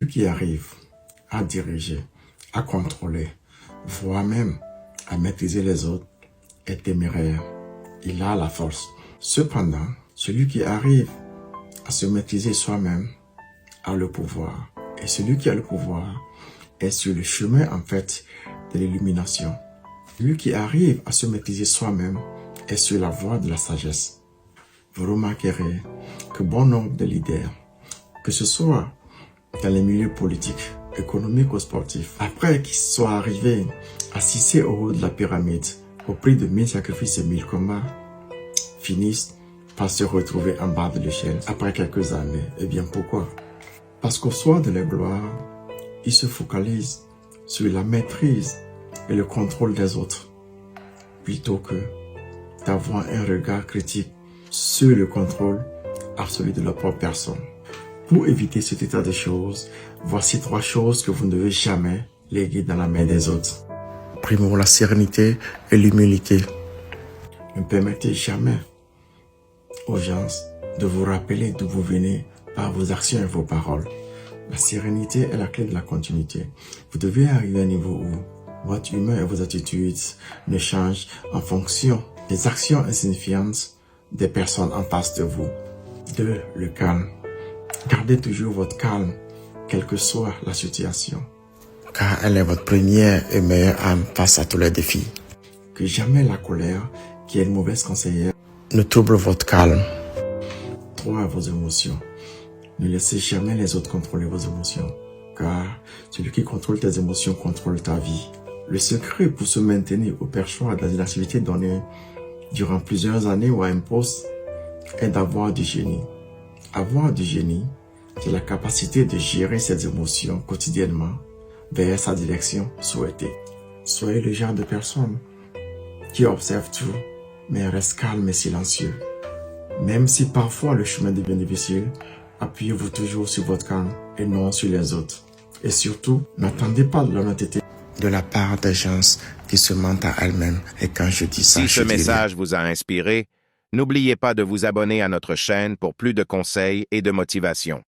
Celui qui arrive à diriger, à contrôler, voire même à maîtriser les autres est téméraire. Il a la force. Cependant, celui qui arrive à se maîtriser soi-même a le pouvoir. Et celui qui a le pouvoir est sur le chemin, en fait, de l'illumination. Celui qui arrive à se maîtriser soi-même est sur la voie de la sagesse. Vous remarquerez que bon nombre de leaders, que ce soit dans les milieux politiques, économiques ou sportifs, après qu'ils soient arrivés à s'hisser au haut de la pyramide, au prix de 1000 sacrifices et 1000 combats, finissent par se retrouver en bas de l'échelle après quelques années. Eh bien, pourquoi? Parce qu'au soir de la gloire, ils se focalisent sur la maîtrise et le contrôle des autres, plutôt que d'avoir un regard critique sur le contrôle absolu de leur propre personne. Pour éviter cet état de choses, voici 3 choses que vous ne devez jamais léguer dans la main des autres. Primo, la sérénité et l'humilité. Ne permettez jamais aux gens de vous rappeler d'où vous venez par vos actions et vos paroles. La sérénité est la clé de la continuité. Vous devez arriver à un niveau où votre humeur et vos attitudes ne changent en fonction des actions insignifiantes des personnes en face de vous. 2. Le calme. Gardez toujours votre calme, quelle que soit la situation, car elle est votre première et meilleure arme face à tous les défis. Que jamais la colère, qui est une mauvaise conseillère, ne trouble votre calme. 3. Vos émotions. Ne laissez jamais les autres contrôler vos émotions, car celui qui contrôle tes émotions contrôle ta vie. Le secret pour se maintenir au perchoir dans une activité donnée durant plusieurs années ou à un poste est d'avoir du génie. Avoir du génie, c'est la capacité de gérer ses émotions quotidiennement vers sa direction souhaitée. Soyez le genre de personne qui observe tout, mais reste calme et silencieux. Même si parfois le chemin devient difficile, appuyez-vous toujours sur votre calme et non sur les autres. Et surtout, n'attendez pas de l'honnêteté de la part des gens qui se mentent à elles-mêmes. Et quand je dis ça, si ce message vous a inspiré, n'oubliez pas de vous abonner à notre chaîne pour plus de conseils et de motivation.